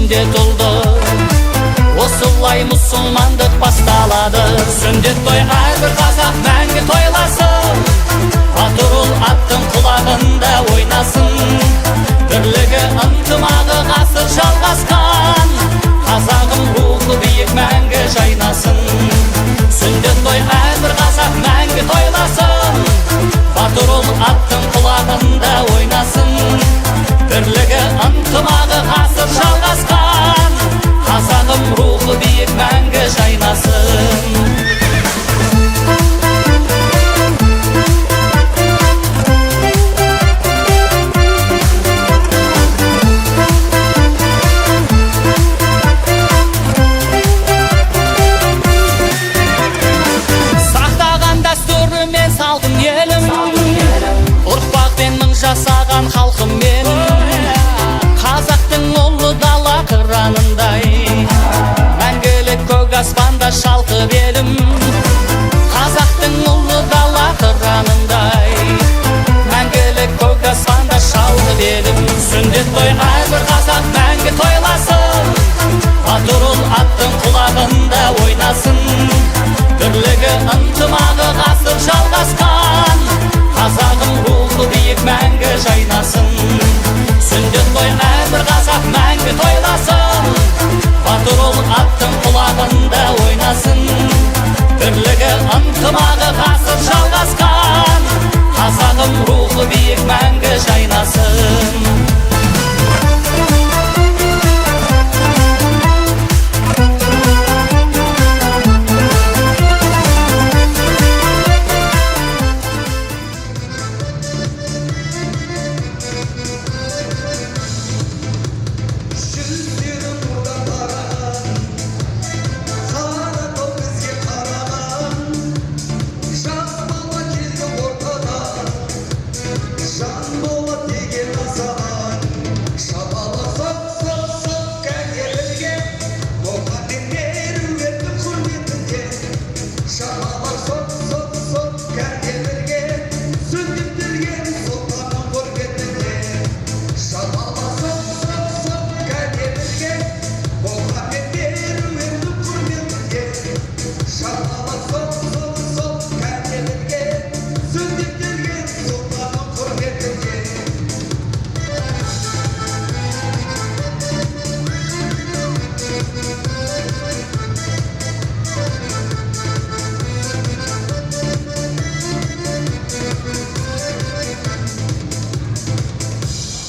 sündet oldu. Осылай мұсылмандық басталады. Сүндет той әрбір қазақ мәңгі тойласын. Батыр ұл аттың құлағында ойнасын. Бірлігі ынтымағы ғасыр жалғасқан. Қазағым рухы биік мәңгі жайнасын. Сүндет той әрбір қазақ мәңгі тойласын. Батыр ұл аттың құлағында ойнасын. Бірлігі ынтымағы ғасыр жалғасқан. Қазағым рухы биік мәңгі жайнасын. Сақтаған дәстүрімен салдым елім, ұрпақпен мың жасаған халқым менің. Қазақтың ұлы дала қыранындай, мәңгілік көк аспанда шалқып елім. Қазақтың ұлы дала қыранындай, мәңгілік көк аспанда шалқып елім. Сүндет той әрбір қазақ мәңгі тойласын. Батыр ұл аттың құлағында ойнасын. Бірлігі ынтымағы ғасыр жалғасқан. Қазағым рухы биік мәңгі жайнасын. Сүндет той әрбір қазақ мәңгі тойласын. Батыр ұл аттың құлағында ойнасын. Бірлігі ынтымағы ғасыр жалғасқан. Қазағым рухы биік мәңгі жайнасын.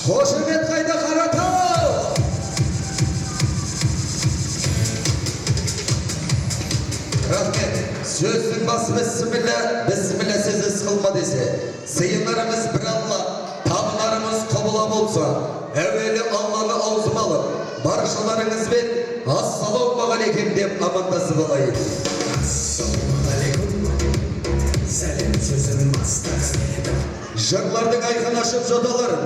Қошемет қайда Қаратау! Рахмет, сөздің басы бісміллә сөзіз қылма десе, сыйынарымыз бір Алла, табынарымыз қабыла болса, әуелі Алланы аузым алып, баршаларыңызбен ассалаумағалейкум деп амандасып алайын. Ассалаумағалейкум, сәлем сөзінің бастасы. Жырлардың айқын ашып жоталарын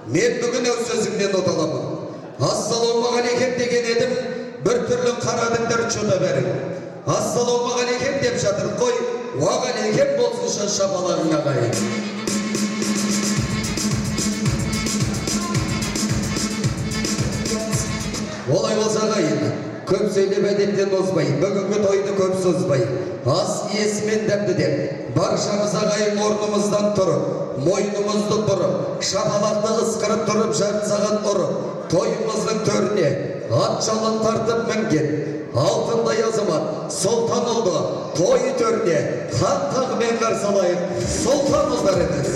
мен бүгін өз сөзімнен оталамын. Ассалаумағалейкум деген едім, бір түрлі қарадыңдар жота бәрің. Ассалаумағалейкум деп жатыр қой, уағалейкум болсынша шапалағың ағайын. Олай болса ағайын, көп сөйлеп әдеттен озбай, бүгінгі тойды көп созбай, ас иесімен дәмді деп, баршамыз ағайын орнымыздан тұрып, мойнымызды бұрып, шапалақты ысқырып тұрып жартсаған ұрып, тойымыздың төріне ат жалын тартып мінген алтындай азамат Сұлтан ұлды тойы төріне хан тағымен қарсы алайық. Сұлтан ұлдарыңыз.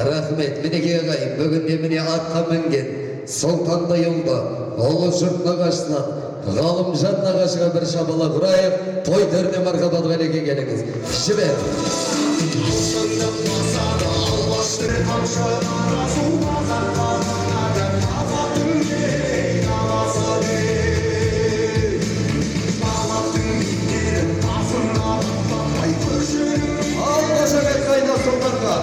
Рахмет, мінеке ағайын, бүгінде міне атқа мінген Сұлтанды ұлды, ұлы жұрт нағашынан, ғалымжан нағашыға бір шабала құрайық, той төріне мархабат ғалеке келіңіз. Жібер! Ал қошамет қайна сұлтанға!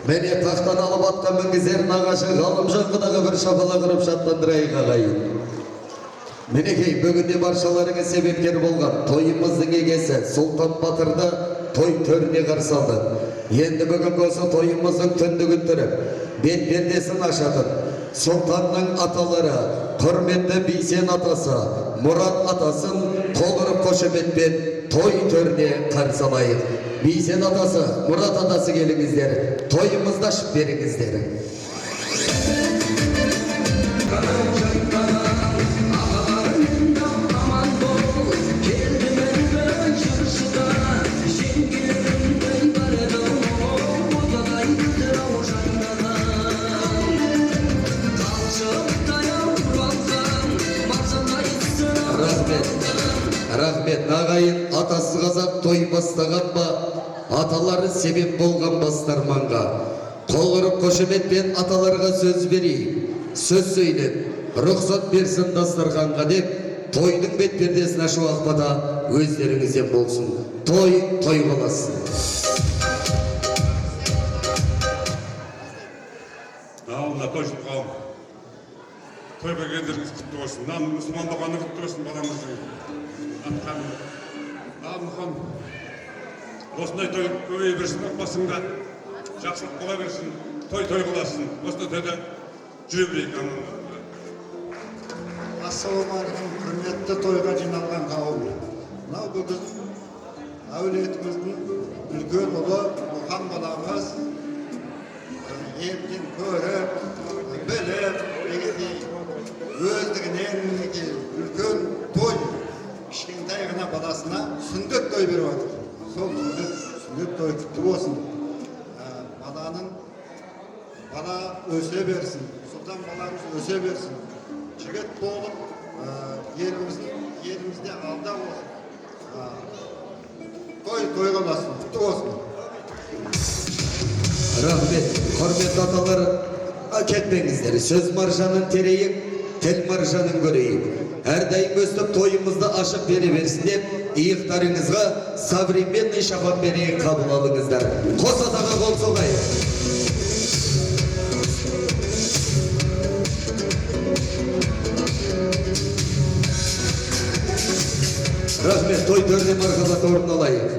Мәне тақтан алып атқа мінгізер нағашы ғалымжан құдағы бір шабала қырып шаттандырайық ағайын. Мінекей, бүгінде баршаларыңыз себепкер болған тойымыздың егесі Сұлтан Батырды той төріне қарсы алды. Енді бүгінгі осы тойымыздың түндігін түріп, бет-пердесін ашатын Сұлтанның аталары, құрметті Бейсен атасы, Мұрат атасын толырып қошеметпен той төріне қарсы алайық. Бейсен атасы, Мұрат атасы келіңіздер, тойымызды ашып беріңіздер. Рахмет, ағайын, атасы қазақ той бастаған ба, аталары себеп болған бастарманға. Қол ұрып қошеметпен аталарға сөз берейік. Сөз сөйлеп, рұқсат берсін дастарханға деп, тойдың бет-пердесін ашу ақпата өздеріңізден болсын. Той боласын. Алла тойшыл қауым. Той бергендеріңіз құтты болсын. Нам мұсылман болғаны құтты болсын баламыздың. Мұхан, осындай той көбейе берсін, отбасыңда жақсылық бола берсін, той боласын. Осындай тойда жүре берейік. Ассалаумағалейкум, құрметті тойға жиналған қауым. Мынау бүгін әулетіміздің үлкен ұлы Мұхан баламыз елден көріп, біліп, өздігінен үлкен той кішкентай ғана баласына сүндет той беріп жатыр. Сол сүндет той құтты болсын. Бала өсе берсін, сұлтан баламыз өсе берсін. Жігіт болып, елімізде алда болсын. Той боласын, құтты болсын. Рахмет, құрметті аталар, кетпеңіздер. Сөз маржанын терейік, тіл маржанын көрейік. Әрдайым өстіп тойымызды ашып бере берсін деп, иықтарыңызға современный шапан берейік, қабыл алыңыздар. Қос атаға қол соғайық. Рахмет, той төрде мархабат орын алайық.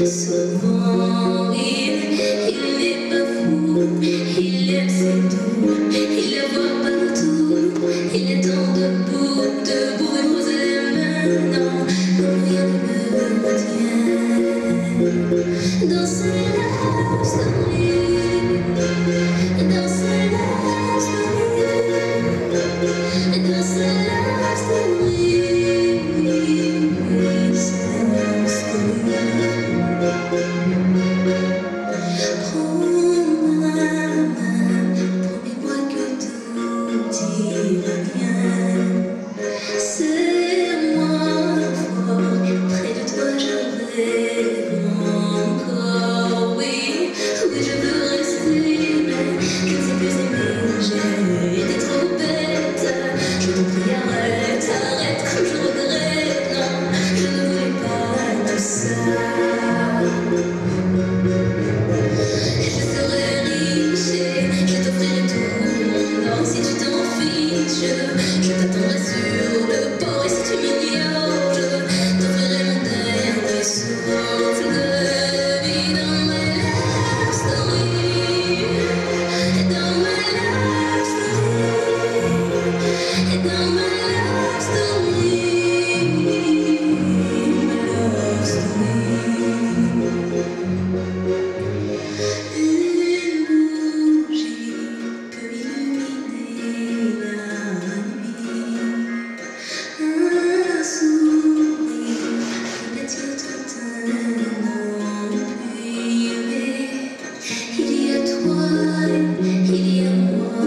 Souvent il n'est pas fou, il aime ses tours, il la voit partout, il est tant debout, debout et pose les mains, non, rien ne le retient. Dans sa love story, dans sa love story, dans sa love story, promets-moi que tout ira bien. Serre-moi fort, près de toi je rêve encore. Oui, oui je veux rester, mais que ne sais plus aimer. J'ai été trop bête, je t'en prie arrête, arrête comme je regrette. Non, je ne voulais pas tout ça. Je serai riche et je t'offrirai tout mon or si tu t'en fiches. Je t'attendrai sur le port et si tu m'ignores, je t'offrirai mon dernier souffle de vie dans ma love story, dans ma love story, dans ma love story, ma love story. Une bougie peut illuminer la nuit. Un sourire peut bâtir tout un empire. Il y a toi, il y a moi,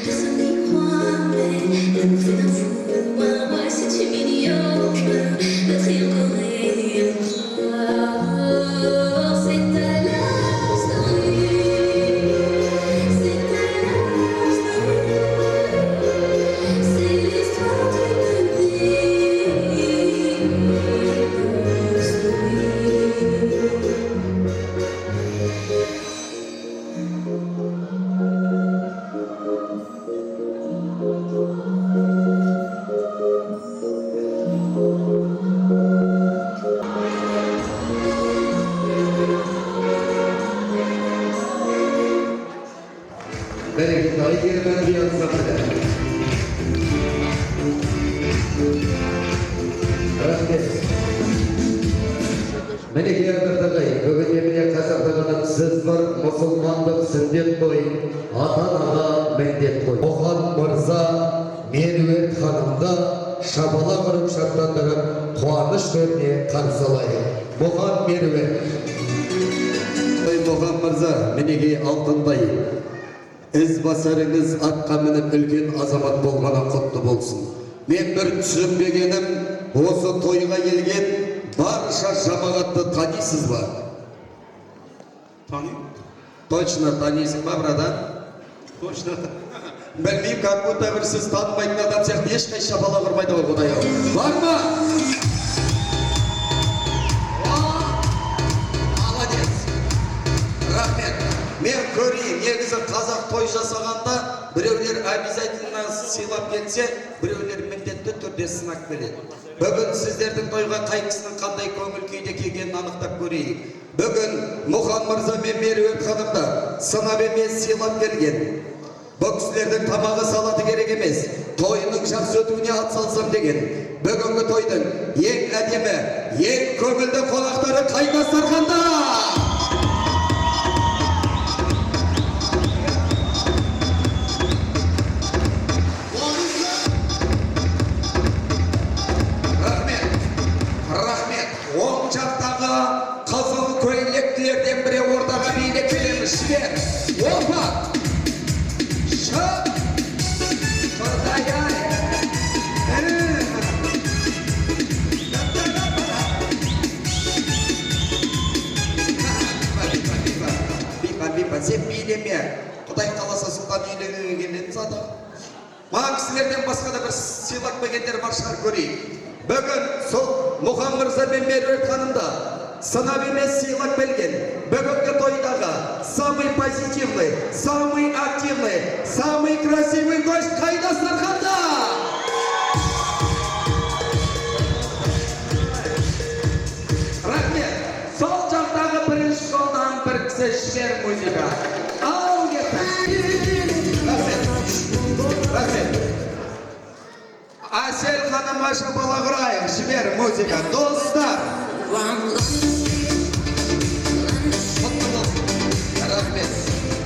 personne n'y croit, mais l'amour fait d'un fou un roi. Si tu m'ignores, je me battrai encore et encore. C'est ta love story, c'est ta love story, c'est l'histoire d'une vie, love story. Bereket ayırmen bir ansambıdır. Rahmet. Meneki ardırdagay, bugün emine kasardaganan siz var, musulmanlık sünnet koy, atan-ağa mendet koy. Ohan Mırza, Mervet Hanım'da şabala kırıp şartlandırıp, kuanış törüne karşılayın. Ohan Mervet. Ohan Mırza, meneki Altınbay. İzbasarınız atqa minip ülken azamat bolğana qutlu bolsun. Men bir düşünbegенім, осы тойға келген барша жамағатты танисыз ба? Танимын. Точно танисың ба, братан? Точно. Білмеймін, как будто бір сіз танымайтын адам сияқты ешқай шапалақ ұрмайды ғой, Құдай-ау. Бар ма? Молодец. Рахмет. Мен көрейін, негізі қазақ той жасағанда біреулер обязательно сыйлап кетсе, біреулер міндетті түрде сынақ келеді. Бүгін сіздердің тойға қайсысының қандай көңіл күйде келгенін анықтап көрейік. Бүгін Мұхан Мырза мен Меруерт ханымды сынап емес сыйлап келген. Бұл кісілердің тамағы салаты керек емес, тойының жақсы өтуіне атсалсам деген. Бүгінгі тойдың ең әдемі, ең көңілді қонақтары қай дастарханда? билеме. Құдай қаласа сұлтан үйлерге келетін сады. Маған кісілерден басқа да бір сыйлық бергендер бар шығар көрейік. Бүгін сол Мұқан мырза мен Меруерт ханымда сынап емес сыйлық берген. Бүгінгі тойдағы самый позитивный, самый активный, самый красивый гость қайда Сарханда? Рахмет. Сол жақтағы бірінші қолдан бір кісі шер музыка. Ал кетті. Рахмет. Асел ханымға шапалақ ұрайық, шебер музыка. Достар.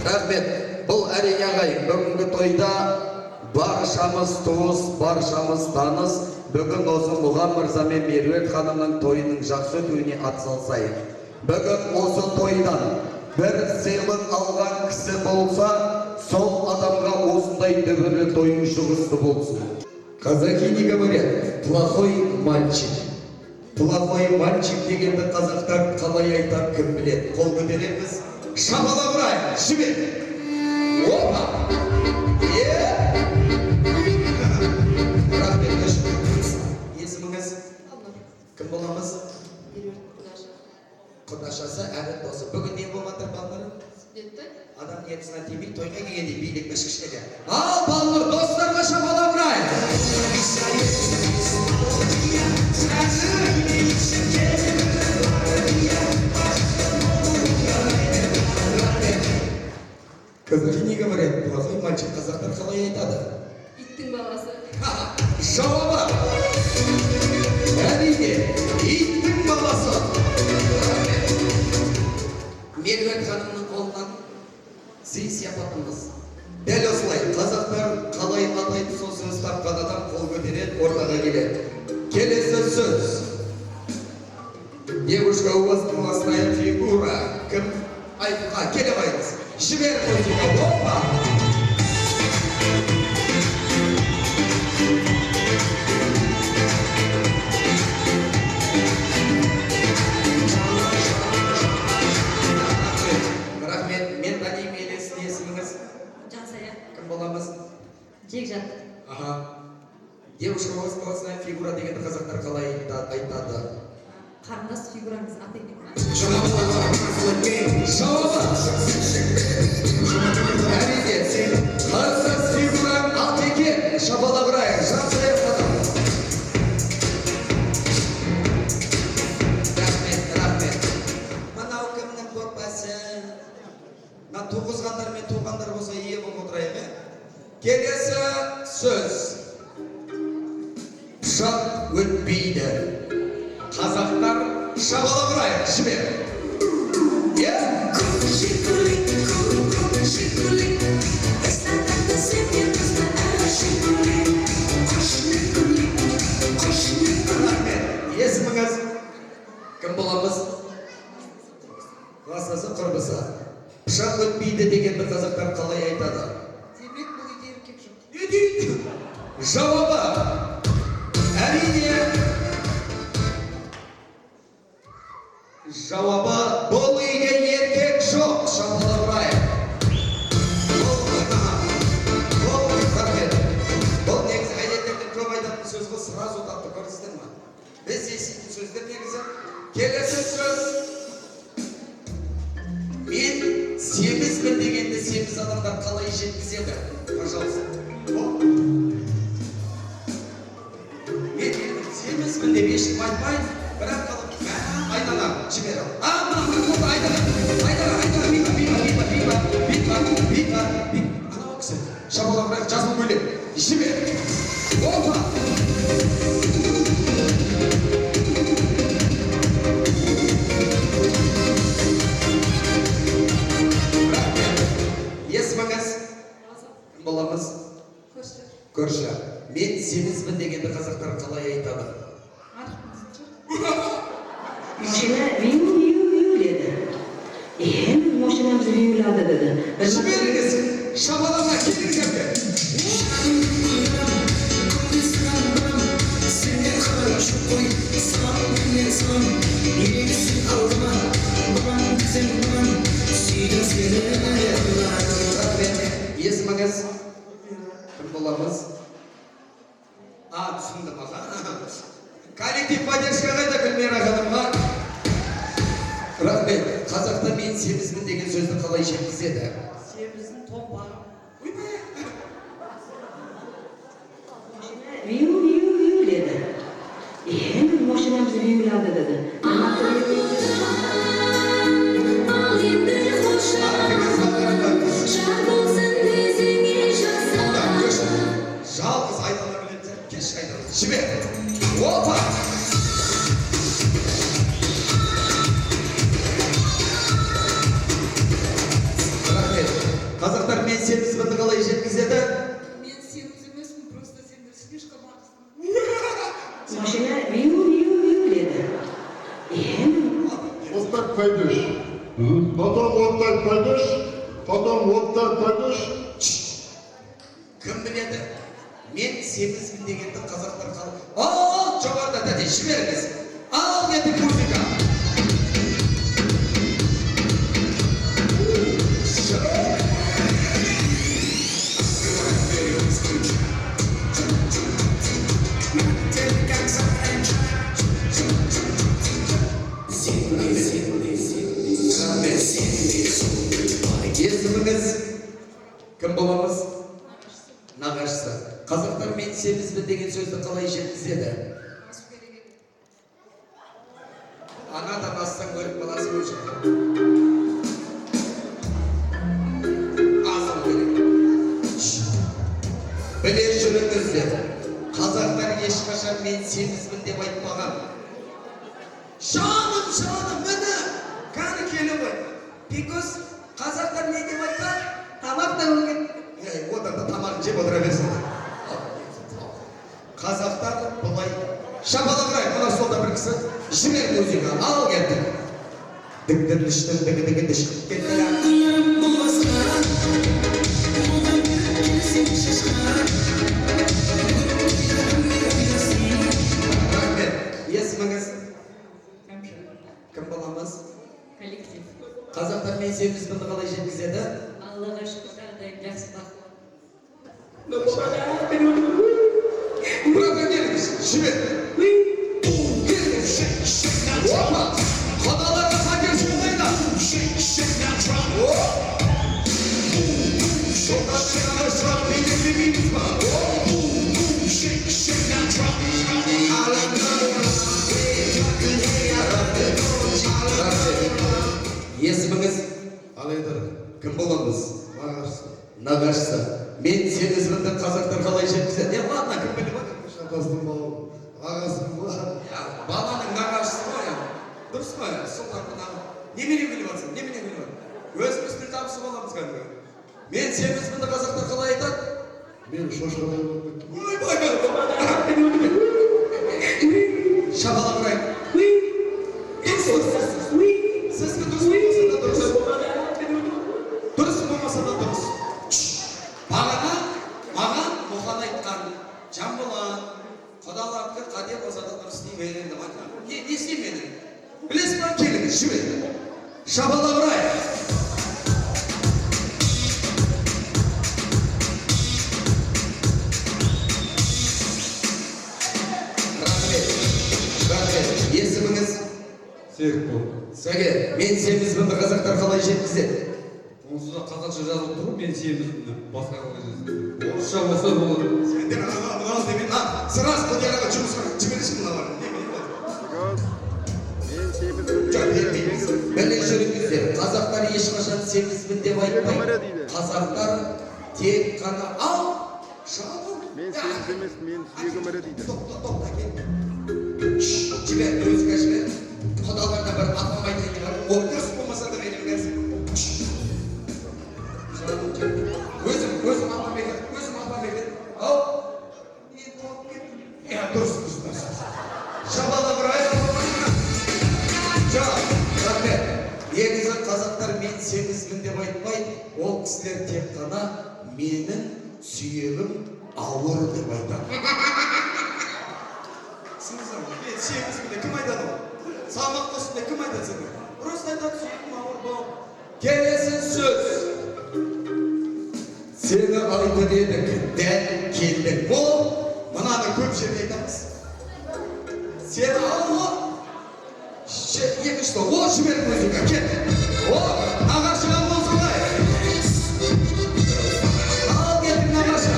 Рахмет. Бұл әрине ағайын, бүгінгі тойда баршамыз туыс, баршамыз таныс. Бүгін осы Мұқан мырза мен Меруерт ханымның тойының жақсы өтуіне атсалысайық. Бүгін осы тойдан бір сыйлық алған кісі болса, сол адамға осындай дүбірлі тойың шығысты болсын. Казахи не говорят, плохой мальчик. Плохой мальчик дегенді қазақтар қалай айтар кім біледі. Қол көтереміз, шапалақ ұрайық, жібер. Опа! Рахмет, есіміңіз? Кім боламыз? Құдашасы әрі досы. Бүгін не болғандар балалары? Адам ниетісіне тимей, тойға келгенде билік бішкіштегі. Ал балалар, достарға шапалақ ұрайық. Казахи не говорят, плохой мальчик, қазақтар қалай айтады? Иттің баласы. Жауабы! Әрине, иттің баласы! Меруерт ханымның қолынан сый сияпатымыз. Дәл осылай, қазақтар қалай атайды сол сөз тапқан адам қол көтереді, ортаға келеді. Келесі сөз. Девушка, у вас классная фигура. Кім? Келе қайтыз. Жібер музыка. Опа! Рахмет, мен танимын елесін, есіміңіз? Жансая. Кім боламыз? Жекжат. Девушка, у вас классная фигура дегенді қазақтар қалай айтады? Қарындас фигураңыз аты екен. Жауабы! Әрине, қарындас фигураң аты екен. Шапалақ ұрайық, Жансая ханым. Рахмет. Мынау кімнің отбасы? Мына туғызғандар мен туғандар болса ие болып отырайық, Келесі сөз. Пышақ өтпейді. Қазақтар шапалақ ұрайық, жібер. Есіміңіз? Кім боламыз? Кластасы құрбысы. Пышақ өтпейді дегенді қазақтар қалай айтады? Демек бұл үйде еркек жоқ. Не дейді? Жауабы. Әрине. Жауабы бұл үйде еркек жоқ. Шапалақ ұрайық. Бұл негізі әйелдердің көп айтатын сөз бұл сразу тапты, көрдіңіздер ме? Біз еститін сөздер негізі. Келесі сөз. Мен семізбін дегенде семіз адамдар қалай жеткізеді? Пожалуйста. Мен семізбін деп ешкім айтпайды, бірақ қалып айдана, жібер ал. Айдана. Анау кісі, шапалақ ұрайық, жазылып өлек. Жібер. Опа! Есіміңіз? Кім боламыз? Көрші. Көрші. Мен семізбін дегенді қазақтар қалай айтады? Жена вию деді. Машинамызды виюлады деді. Жіберіңіз, шапалаққа келіңіздер. Seni Есіміңіз кім боламыз? Түсіндім аға. Коллектив поддержка қайда Гүлмира ханымға? Рахмет. Қазақта мен семізбін деген сөзді қалай жеткізеді? Семіздің томпағым. Вию dedi. Hemen машинамызды виюлады dedi. Ал енді қошам жар болсын десеңе жаса Жалғыз айдана білетін, кеш айдана. Жібер. Опа! Рахмет. Қазақтар мен семізбінді қалай жеткізеді? Мен семіз емеспін, просто сендер слишком ақысың. Машина вию dedi. Hemen Вот так пойдешь. Потом вот так пойдешь. Потом вот так пойдешь. Кім біледі? Мен семізбін дегенді қазақтар қалай... Жоғарда дәде, жіберіңіз. Ал енді музыка. Есіміңіз кім боламыз? Нағашысы. Қазақтар мен семізбін деген сөзді қалай жеткізеді? Анадан ассаң көріп баласы өлші. Азым керек. Біле жүріңіздер. Қазақтар ешқашан мен семізбін деп айтпаған. Жаным, міне! Кәні келі ғой. Because қазақтар не деп айтқан? Тамақ та өлген. Одан да тамағын жеп отыра берсін. Қазақтар бұлай. Шапалақ рай, мұна солда бір кісі. Жібер музыка, ал келді. Дік-дік-діштің, дік-дік-діштің. Рахмет. Есіміңіз? Кім боламыз? Коллектив. Қазақтар мен семізбінді қалай жеткізеді? Аллаға шүкір, әрдайым жақсы бақылау. Бұраққа келіңіз, жібер. Опа! Қадаларға қатер соңдайда. Соңдағына сұрақ бейден беймейміз ба? Есіміңіз? Алайдар. Кім боламыз? Нағашысы. Нағашысы. Мен семізбінді қазақтар қалай жеткізеді? Ладно, кім біліп отыр? Шатастың бауы. Ағасы ба? Баланың нағашысы ғой. Дұрыс па? Сұлтан құнағы. Немене біліп отсың? Немене біліп отсың? Өзіміз тіл табысып аламыз кәдімгі. Мен семізбінді қазақтар қалай айтады? Мен шошқадай болып кеттім. Ойбай! Шабалақ ұрай. Сізгі дұрыс болмаса да дұрыс. Дұрыс болмаса да дұрыс. Бағана маған Мұқан айтқан Жамбылан құдаларды қате болса да дұрыс дей береді деп айтқан. Не істеймін мен? Білесің ба? Келіңіз, жібер. Шабалақ ұрай. Рахмет. Есіміңіз? Серікбол. Сәке, мен семізбінді қазақтар қалай жеткізеді? Онсыз да қазақша жазылып тұр, мен семізбін деп басқа қалай жазылып. Орысша болса болады. Сендер ана демен, сырас құдияға жұмысқа жібересің мыналар. Жоқ, бермейміз. Біле жүріңіздер. Қазақтар ешқашан семізбін деп айтпайды. Қазақтар тек қана ал, шалым. Мен семіз емес, мен сүйегім ірі дейді. Тоқта, кел. Жібер, музыка жібер. Құдаларда бір атам айтайын бар. Ол дұрыс болмаса да менің кәсіп. Өзім алам екен. Ау. Дұрыс. Шабалақ ұрай. Жоқ, рахмет. Негізі қазақтар мен семізбін деп айтпайды. Ол кісілер тек қана менің сүйегім ауыр деп айтады. Сіңізім, мен семізбін де кім айтады ол? Салмақ қосында кім айтады сені? Просто айтады сүйегім ауыр болып. Келесі сөз. Seni айтып едік, дәл келдік. Бұл, мынаны көп жерде айтамыз. Сені алма, екінші, о, жібер музыка, кет. О, нағашыға болсылай. Ал кеттің нағашы.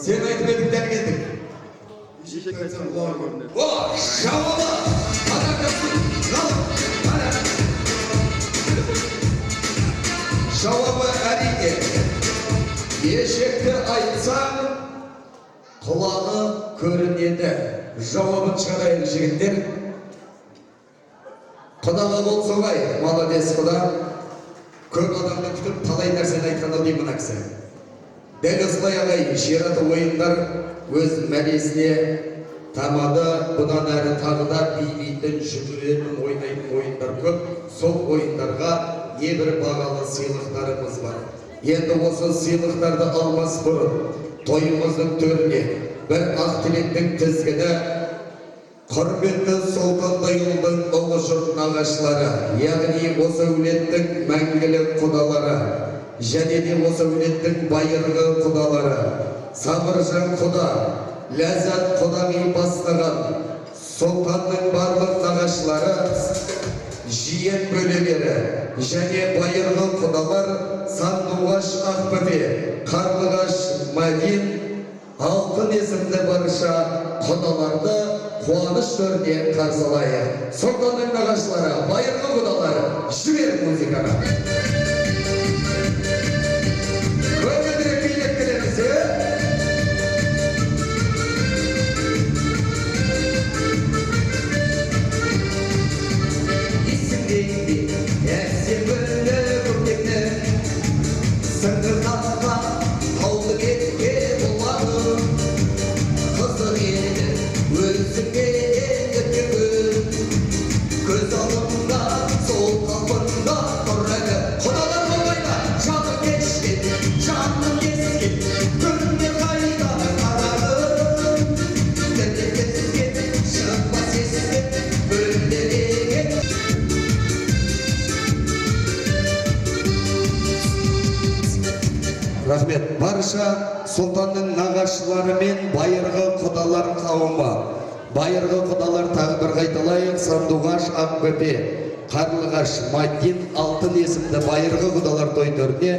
Сені айтып едік, дәл келдік. О, жауабы! Жауабы әрине. Ешекті айтсаң, құлағы көрінеді. Жауабын шығарайық жігіттер. Құдаға болса ғой, молодец құда. Көп адамды күтіп талай нәрсені айтқан ау деймін ақсы. Дәл осылай ағайын, ширату ойындар өз мәресіне тамады, бұдан әрі тағы да билейтін, жүгіретін, ойнайтын ойындар көп. Сол ойындарға небір бағалы сыйлықтарымыз бар. Енді осы сыйлықтарды алмас бұрын тойымыздың төріне бір ақ тілектің тізгіні құрметті Сұлтандайұлдың ұлы жұрт нағашылары, яғни осы әулеттің мәңгілік құдалары, және де осы әулеттің байырғы құдалары, Сабыржан құда, Ләззат құдағи бастаған Сұлтанның барлық нағашылары, жиен бөлелері және байырғы құдалар Сандуғаш Ақбөпе, Қарлығаш Мадин, Алтын есімді барша құдаларды қуаныш төріне қарсылайық. Сұлтанның нағашылары, байырғы құдалары, жібер музыканы. Көңілдірек билеп келеміз, Есімдейді, әсем гүлді көктемді, сыңғыртатқа таулы кетке болады. Қызық еді, өзіңе өткен күн, көз алдымда, сол қалпында тұр әлі. Құдалар болмайда, жаны кешкен, жаным ескен, күнде қайда қарағым. Дәлде кезген, шықпас ескен, бөлдереген. Рахмет. Барша сұлтанның нағашылары мен байырғы құдалар қауымы. Байырғы құдалар тағы бір қайталайық. Сандуғаш Ақбөпе, Қарлығаш Мадин, Алтын есімді байырғы құдалар той төріне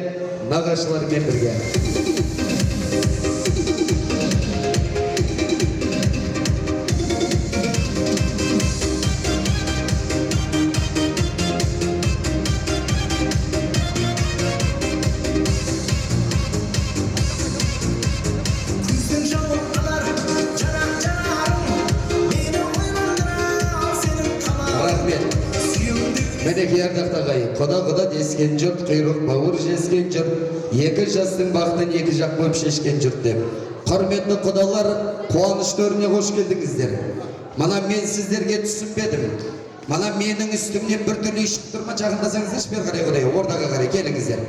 нағашылармен бірге. Күздің жауын қалар, жарақ-жарағым, мені ойландырар сенің тамағың. Рахмет. Мінекей ардақты ағайын, құда дескен жұрт, құйрық бауыр жескен жұрт, екі жастың бақтын екі жақ бөліп шешкен жұрт деп. Құрметті құдалар, қуаныш төріне қош келдіңіздер. Мана мен сіздерге түсінбедім. Мана менің үстімнен бір түрлі ішіп тұрма, жақындасаңыздар, бер қарай құдай, ордаға қарай келіңіздер.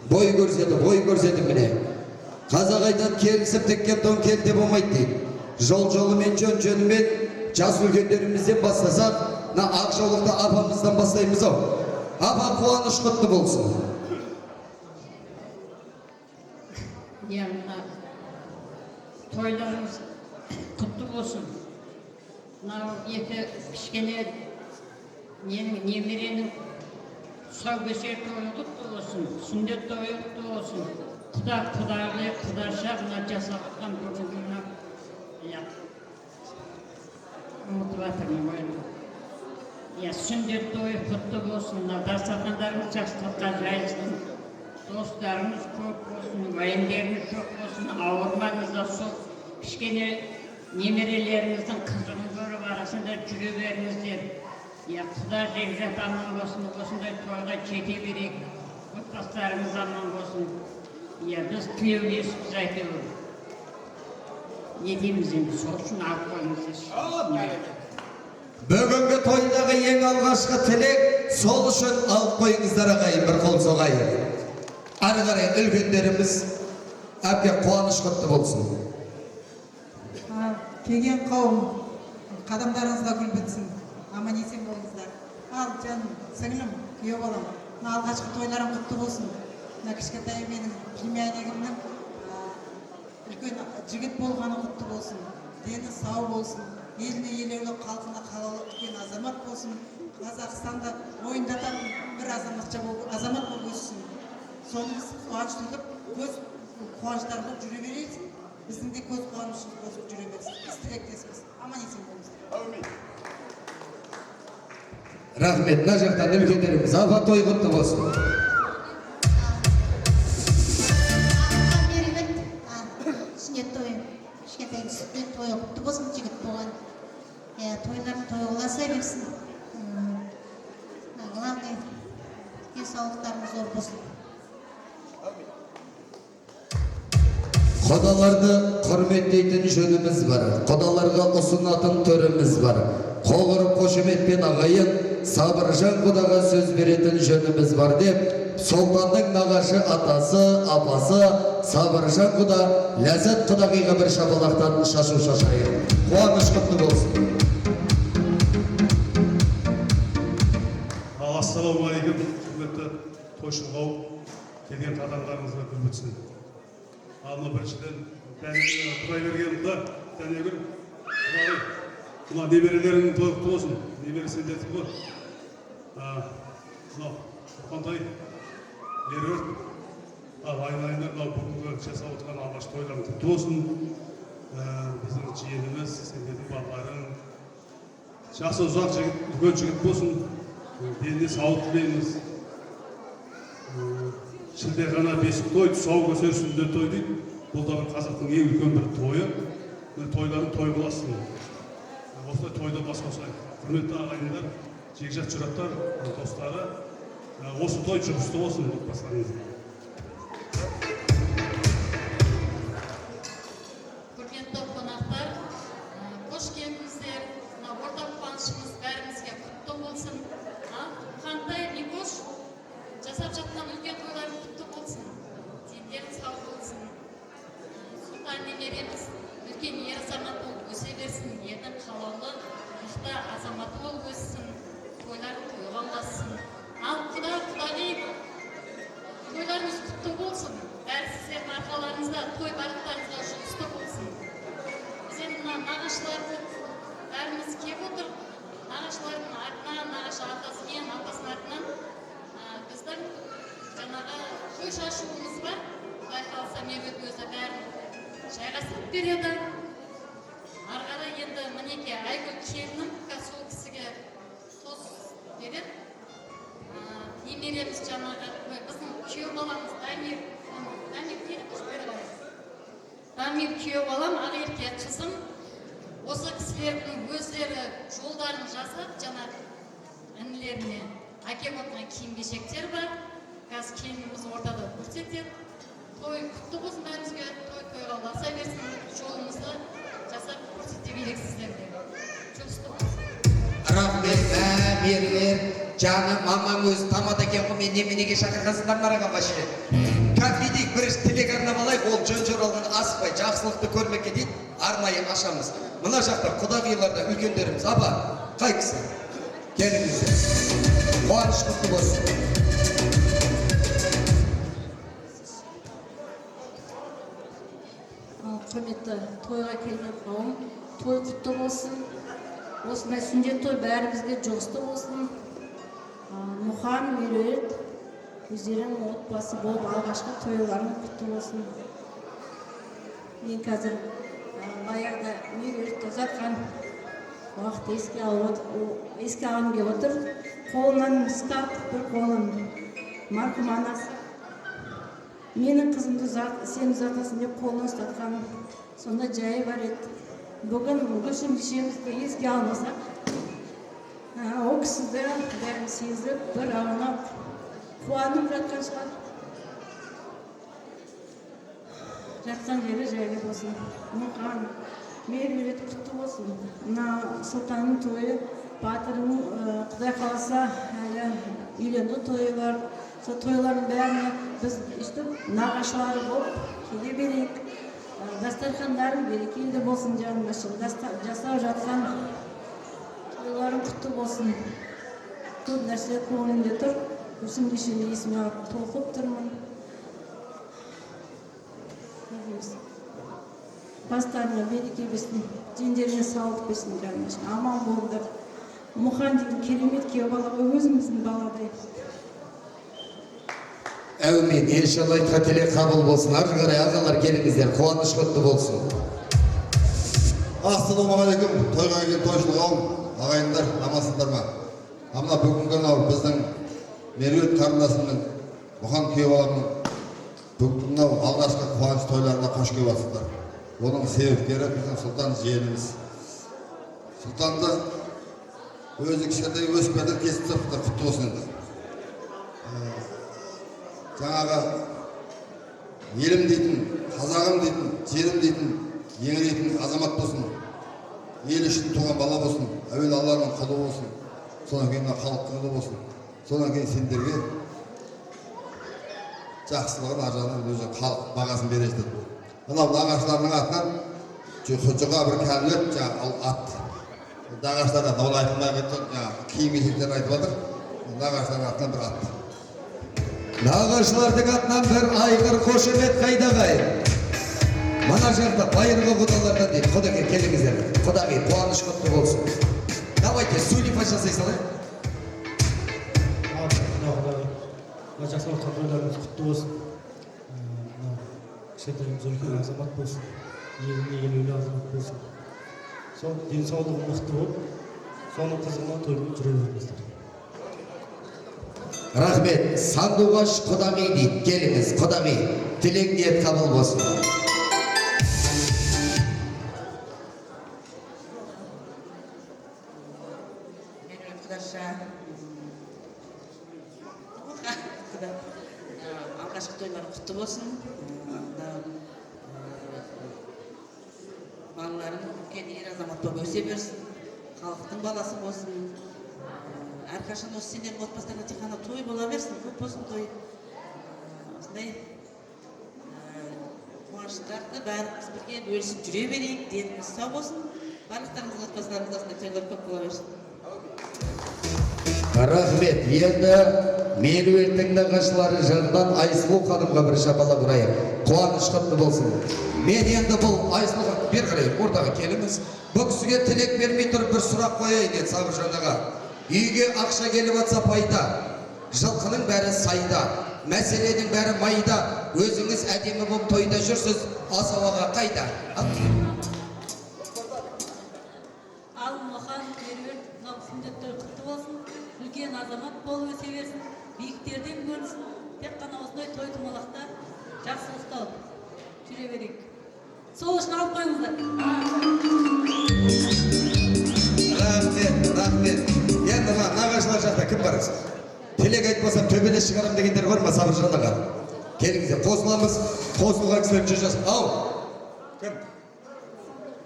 Бой көрсетіп міне. Қазақ айтады, келісіп теккен тон келте болмайды дейді. Жолымен, жөнімен, жас үлкендерімізден бастасақ, ақ жаулықты апамыздан бастаймыз ау. Апа қуаныш құтты болсын. Toylarımız kutlu olsun. Екі кішкене немереnin саубесер тойы құтты болсын, сүндет тойы құтты болсын. Құдағылы, құдаша мына жасалған бүгінгі ұмытып жатырмын ойымды. Сүндет тойы құтты болсын, дастархандарымыз жақсылыққа жайылсын, достарымыз көп болсын, уайымдарымыз жоқ болсын, ауырмаңыздар, сол кішкене немерелеріңіздің қызығын көріп арасында жүре беріңіздер. Құда жекжат аман болсын, осындай тойға жете берейік, отбасыларымыз аман болсын. Біз тілеулеспіз әйтеуір. Не дейміз енді, сол үшін алып қойыңыздар. Бүгінгі тойдағы ең алғашқы тілек, сол үшін алып қойыңыздар ағайын, бір қол соғайын. Ары қарай үлкендеріміз әбке қуаныш құтты болсын. Келген қауым қадамдарыңызға гүл бітсін. Аман есен болыңыздар. Ал жаным, сіңілім, күйеу балам. Мына алғашқы тойларың құтты болсын. Мына кішкентай менің племяннигімнің үлкен жігіт болғаны құтты болсын. Дені сау болсын. Еліне елеулі, халқына қалалы үлкен азамат болсын. Қазақстанда мойындататын бір азамат болып өссін. Соныңыз қуаныш тұтып, көз қуаныштар болып жүре берейіз. Біздің де көз қуанышымыз болып жүре берсін. Біз тілектеспіз. Аман есен болыңыздар. Рахмет, мына жақтан үлкендеріміз. Апа, той құтты болсын. Сүннет тойы, кішкентай сүннет тойы құтты болсын, жігіт болған. Тойларын тойласа берсін. Главный, денсаулықтарыңыз зор болсын. Құдаларды құрметтейтін жөніміз бар. Құдаларға ұсынатын төріміз бар. Қоғырып қошеметпен ағайын, Сабыржан құдаға сөз беретін жөніміз бар деп, Сұлтанның нағашы атасы, апасы, Сабыржан құда, Ләззат құдағиға бір шапалақтан шашу шашайын. Қуаныш құтты болсын. Ассалаумағалейкум, құрметті тойшыл қауым, келген қадамдарыңызға гүл бітсін. Алма біріншіден құдай бергенімді Тәнегүл, мына немерелеріңнің той құтты болсын. Немере сендетіп қой. Мынау Құрқантай, Меруерт, айналайындар мынау бүгінгі жасап отырған алғашқы тойларың құтты болсын. Біздің жиеніміз, сендердің балаларың жасы ұзақ жігіт, үлкен жігіт болсын. Деніне сауық тілейміз. Шілдехана бесік той, тұсау көсер сүндет той дейді. Бұл да бір қазақтың ең үлкен бір тойы. Тойларын той қыласың. Осылай тойда бас қосайық. Құрметті ағайындар, жекжат жұраттар, достары, осы той жұмысты болсын отбасыларыңыз. Құрметті қонақтар, қош келдіңіздер. Ортақ қуанышымыз бәрімізге құтты болсын. Қандай Микош жасап жатқан үлкен тойларың құтты болсын. Дендерің сау болсын. Сұлтан немереміз үлкен ер азамат болып өсе берсін. Елдің қалаулы, мықты азаматы болып өссін. Тойларын тойға ұласын. Ал құдағи, тойларыңыз құтты болсын. Бәрі сіздердің арқаларыңызда, той бағыттарыңызға жұмысты болсын. Біз енді нағашыларды бәріміз кеп отыр. Нағашылардың артынан, нағашы атасымен, атасының артынан біздің жаңағы той шашуымыз бар. Құдай қаласа Меруерт өзі бәрін жайғастырып береді. Арғара енді мінеке Айгүл келінім сол кісіге тоз береді. Немереміз жаңағы біздің күйеу баламыз Дамир келіп жүреді. Дамир күйеу балам Ақерке қызым. Осы кісілердің өздері жолдарын жасап, жаңағы інілеріне әкеп отырған киім-кешектер бар. Қазір келініміз ортада көрсетеді. Той құтты болсын бәрімізге, тойға ұласа берсін, жолымызды жасап көрсете берексіздерге. Жұмысты болсын. Рахмет, Меруерт, жаным, мамам өзі тамада екен ғой, мен неменеге шақырғансыңдар мараға башы. Как дейік, бір тілек арнап алайық, ол жөн-жоралдан асықпай, жақсылықты көрмекке дейді, арнайы ашамыз. Мына жақта құдағиларда үлкендеріміз, апа, қай кісі? Келіңіздер. Қуаныш құтты болсын. Құрметті тойға келген қауым, той құтты болсын. Осындай сүндет той бәрімізге жұғысты болсын. Мұхан, Меруерт, өздерің отбасы болып алғашқы тойларың құтты болсын. Мен қазір баяғыда Меруертті ұзатқан уақытты еске алғым келіп отыр. Қолынан ұстап, бір қолын марқұм анасы. Менің қызымды сен ұзатасың деп қолынан ұстатқан сонда жайы бар еді. Бүгін Гүлшім шешемізді еске алмасақ, ол кісіді бәрін сезіп, бір аунап, қуанып жатқан шығар. Жатқан жері жайлы болсын. Мұқан, Меруерт құтты болсын. Мына сұлтанның тойы, батырының Құдай қаласа әлі үйленді тойы бар. Сол тойлардың бәріне біз нағашылары болып келе берейік. Дастархандарың берекелі болсын жаным. Жасау жатқан Toylарың құтты болсын. Көп нәрсе көңілімде тұр. Өзімде шені есіме алып толқып тұрмын. Бастарына береке берсін, жеңдеріне саулық берсін, жаным. Аман болыңдар. Мұхан деген керемет күйеу балаға өзіміздің баладай. Әумин, иншалла айтқа тілек қабыл болсын. Ары қарай ағалар келіңіздер, қуаныш құтты болсын. Ассалаумағалейкум, тойға келген тойшыл қауым, ағайындар, амансыңдар ма? Мына бүгінгі мынау біздің меруерт қарындасымның, Мұхан күйеу баламның бүгінгі мынау алғашқы қуаныш тойларына қош келіп жатсыздар. Оның себепкері біздің сұлтан жиеніміз. Сұлтанды өзі кішкентай өсіп кетіп кесіп тастапты, құтты болсын енді. Жаңағы елім дейтін, қазағым дейтін, жерім дейтін, еңірейтін азамат болсын. Ел үшін туған бала болсын, әуелі Алланың құлы болсын. Содан кейін халықтың құлы болсын. Содан кейін сендерге жақсылығын аржағынан өзі халық бағасын бересіздер. Мынау нағашыларының атынан жұқа бір кәмелет ат. Нағашыларға даулы айтылмай кетті, киім-кешектер айтып жатыр. Нағашылардың атынан бір ат. Нағашылардың атынан бір айғыр қошемет қайдағай. Мана жақта байырғы құдалардан дейді. Құдағи келіңіздер. Құдағи қуаныш құтты болсын. Давайте сулифа жасай салайық. Жасап отқан тойларымыз құтты болсын. Кішкентайымыз үлкен азамат болсын. Еліне елеулі азамат болсын. Сол денсаулығы мықты болып, соның қызығына тоймен жүре беріңіздер. Рахмет. Сандуғаш құдағи дейді. Келіңіз, құдағи. Тілек ниет қабыл болсын. Алғашқы тойлар құтты болсын. Балаларың үлкен ер азамат болып өсе берсін. Халықтың баласы болсын. Әрқашан осы сендердің отбасыларыңа тек қана той бола берсін, көп болсын той. Осындай қуаныштарды бәріміз бірге бөлісіп жүре берейік, деніңіз сау болсын. Барлықтарыңыз отбасыларыңыз осындай тойлар көп бола берсін. Рахмет. Енді меруерттің нағашылары жағынан Айсұлу ханымға бір шапалақ ұрайық. Қуаныш құтты болсын. Мен енді бұл Айсұлуға бер қарай ортаға келіңіз. Бұл кісіге тілек бермей тұрып бір сұрақ қояйын еді Сабыржан аға. Үйге ақша келіп жатса пайда, жылқының бәрі сайда, мәселенің бәрі майда. Өзіңіз әдемі болып тойда жүрсіз, асауаға қайда? Ал Мұхан меруерт сүндет той құтты болсын. Үлкен азамат болып өсе берсін. Биіктерден көрінсін. Тек қана осындай той томалақта жақсылықта жүре берейік. Сол үшін алып қойыңыздар. Рахмет. Енді нағашылар жақта кім бар? Тілек айтпасам төбелес шығарам дегендер бар ма Сабыржан аға? Келіңіздер, қосыламыз. Қосылған кісілер жүз жас. Ау! Кім?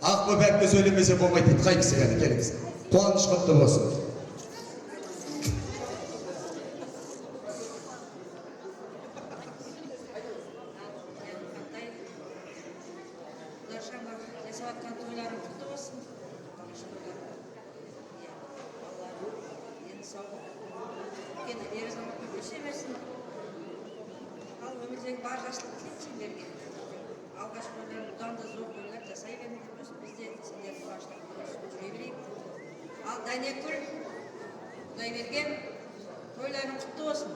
Ақ боп әпке сөйлемесе болмайды дейді. Қай кісі ғана келіңіз. Қуаныш құтты болсын. Бар жақсылық тілеймін сендерге. Алғаш тойлар бұдан да зор тойлар жасай беріңдер. Бізде сендердің қуаныштарыңды жүре берейік. Ал Дәнекүл, Құдайберген, тойларың құтты болсын.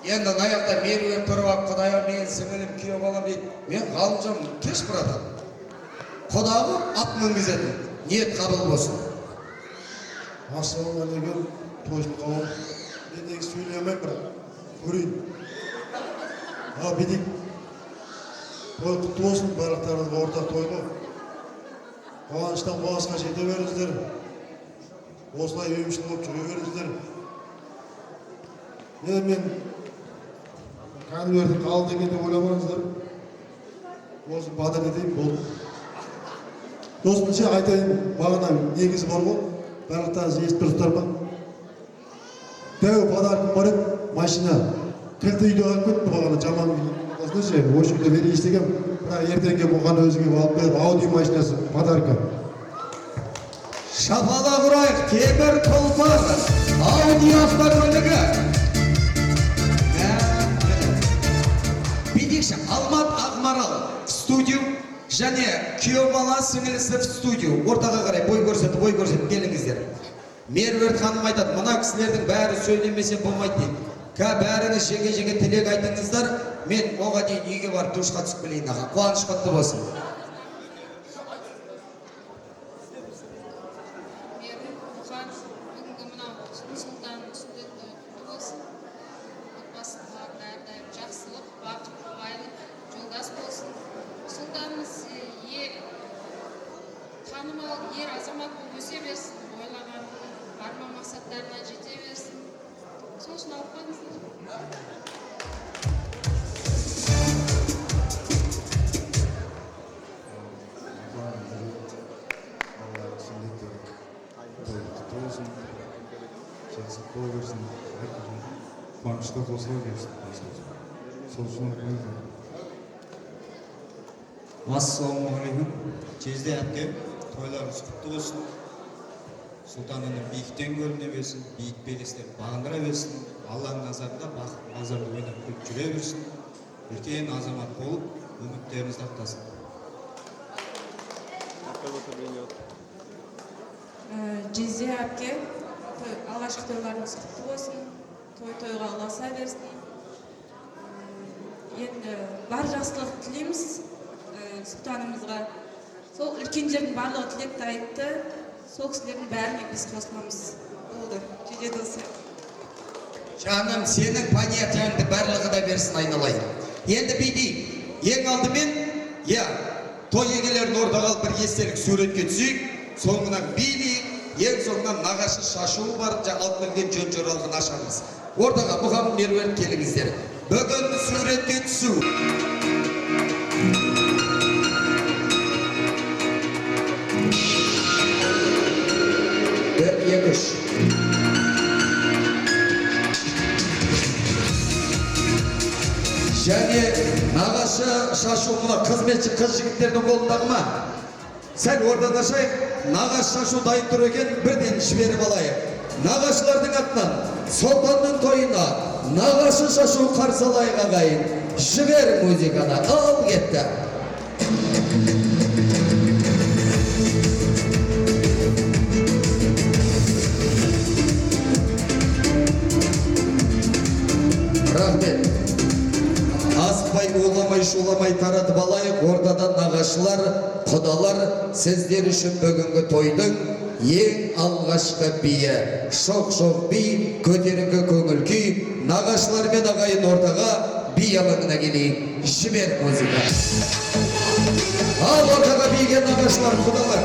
Енді аяқта меруерт тұрып алып, Құдайға мен сіңілім күйеу балам дейді. Мен ғалымжан кеш братан. Құдағы ат мінгізетін. Ниет қабыл болсын. Ассалаумағалейкум, тойшыл қауым. Мен негізі сөйлей алмаймын, бірақ көрейін. Бедек, той құтты болсын, барлықтарыңызға ортақ той ғой. Қуаныштан қуанышқа жете беріңіздер. Осылай емшіл болып жүре беріңіздер. Енді мен конверті қалды дегенде ойламаңыздар. Осы бадыр етейін, болды. Досымша айтайын, бағана негізі бар ғой, барлықтарыңыз естіп тұрсыздар ма? Дәу подаркым бар еді, машина. Кілті үйде қалып кетті бағана, жаман Осылайша очеркте бері естігем, бірақ ертеңге бұған өзіңе алып беріп аудио машинасы подарка. Шапала құрайық, темір тұлпар, аудио автокөлігі. Бидекші, Алмат Ақмарал студио, және күйеу бала сіңілісі студио. Ортаға қарай бой көрсетіп келіңіздер. Меруерт ханым айтады, мына кісілердің бәрі сөйлемесе болмайды дейді. Бәріңіз жеге тілек айтыңыздар, мен оға дейін үйге барып душқа түсіп келейін аға. Қуаныш құтты болсын. Танымал ер азамат болып өсе берсін, ойлаған арман мақсаттарына жете берсін. Сол үшін алып қойыңыздар. Жақсы бола берсін, қуанышта қосыла берсін. Сол үшін алып қойыңыздар. Ассалаумағалейкум. Жезде әпке, тойларыңыз құтты болсын. Сұлтанының биіктен көріне берсін, биік белестер бағындыра берсін. Алланың назарында бақыт назарды ойнап күліп жүре берсін. Үлкен азамат болып, үміттеріңізді ақтасын. Жезде әпке, алғашқы тойларыңыз құтты болсын. Тойға ұласа берсін. Енді бар жақсылық тілейміз Сұлтанымызға. Сол үлкендердің барлығы тілекті айтты. Сол кісілердің бәріне біз қосыламыз. Болды, жетеді осы. Жаным, сенің понятияңды барлығы да берсін айналайын. Енді бейді, ең алдымен, той егелерін ортаға алып бір естелік суретке түсейік, соңынан билейік, ең соңынан нағашы шашуы бар, алып келген жөн жоралғын ашамыз. Ортаға бұған Меруерт келіңіздер. Бүгін суретке түсу. Екіш. Және нағашы шашу мұна қызметші қыз жігіттердің қолындағы ма? Сәл ордада шайық, нағашы шашу дайын тұр екен, бірден жіберіп алайық. Нағашылардың атынан Сұлтанның тойына нағашы шашу қарсы алайық ағайын. Жібер музыканы, ал кетті. Рахмет. Асықпай, уламай, шуламай таратып алайық. Ортадан нағашылар, құдалар, сіздер үшін бүгінгі тойдың ең алғашқы биі. Шоқ-шоқ би, көтеріңкі көңіл күй, нағашылар мен ағайын ортаға би алаңына келейік. Жібер музыка. Ал ортаға биге нағашылар, құдалар.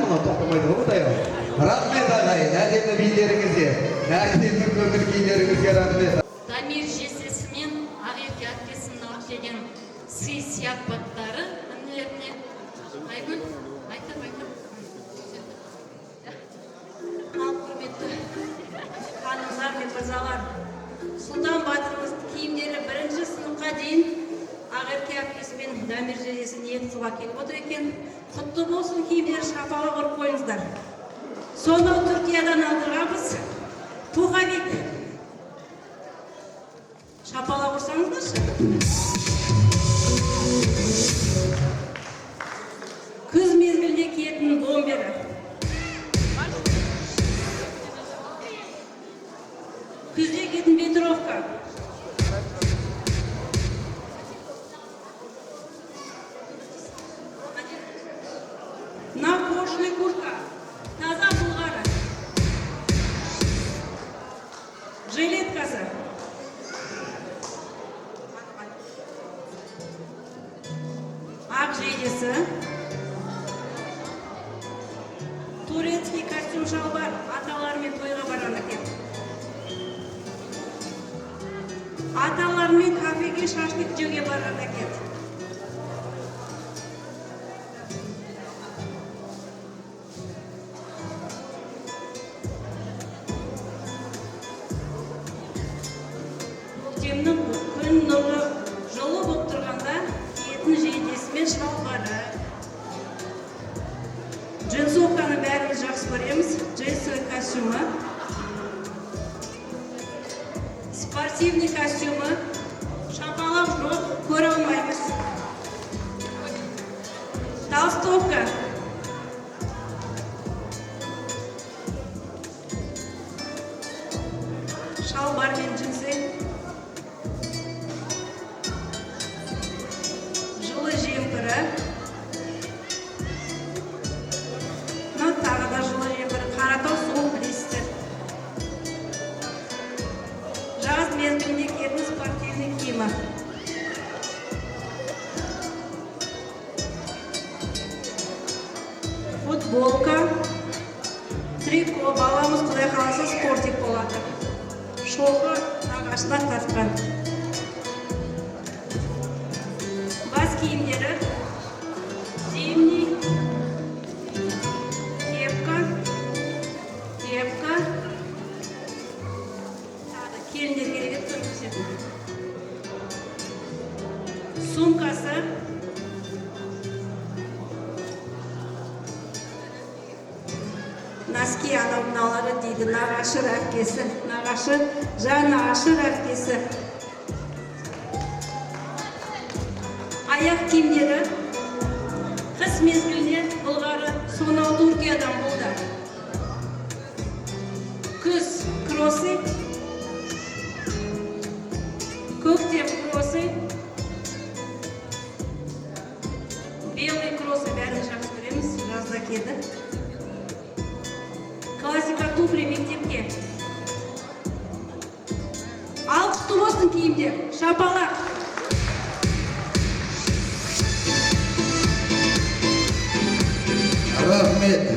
мына тоқтамайды ғой құдай ау. Рахмет ағайын, әдемі билеріңізге, әдемі көңіл күйлеріңізге рахмет. Дамир жесесі мен Ақерке әпкесінің алып келген сый сияпаттары інілеріне Айгүл айтып. Ал құрметті ханымдар мен мырзалар, Сұлтан батырымыздың киімдері 1-ші сыныпқа дейін Ақерке әпкесі мен Дамир жесесі ниет қылып келіп отыр екен. Құтты болсын, киімдері шапалақ ұрып қойыңыздар. Сонау Түркиядан алдырғанбыз. Тухабек. Шапалақ ұрсаңыздаршы. Күз мезгілде киетін бомбері. Күзде киетін ветровка. На кожаный куртка. Таза Булгары. Жилеткасы. Ақ жейдесі. Турецкий костюм шалбар. Аталармен тойға барған екен. Аталармен кафеге шашлык жеуге барған екен. Көктемнің күн нұры жылы болып тұрғанда киетін жейдесі мен шалбары. Джинсовканы бәріміз жақсы көреміз. Джинсовый костюмы. Спортивный костюмы. Шапалақ жоқ, көре алмаймыз. Толстовка. Шалбар мен джинсы. Жылы жемпірі. Тағы да жылы жемпірі. Қаратау суық білесіздер. Жаз мезгілінде киетін спортивный киімі. Футболка. Трико. Баламыз құдай қаласа спортик болады. Шоғы ағашынан тартқан. Бас киімдері. Зимний. Кепка. Келіндер керек көрсететін. Сумкасы. Носки анау-мынаулары дейді. Нағашы рәпкесі. Нағашы, нағашы рәпкесі. Аяқ киімдері. Қыс мезгіліне Бұлғары сонау Түркиядан болды. Күз кроссы. Көктем кроссы. Белый кроссы бәрін жақсы көреміз. Жазда кеді. Классика туфли мектепке. Ал құтты болсын киімдер. Шапалақ. Рахмет.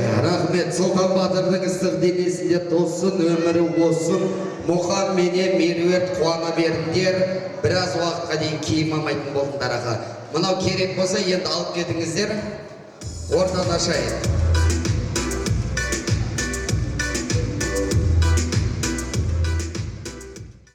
Сұлтан батырдың ыстық денесінде тосын, өмірі осын. Мұқан менен меруерт қуана бердіңдер. Біраз уақытқа дейін киім алмайтын болдыңдар аға. Мынау керек болса енді алып кетіңіздер. Ортан ашайын.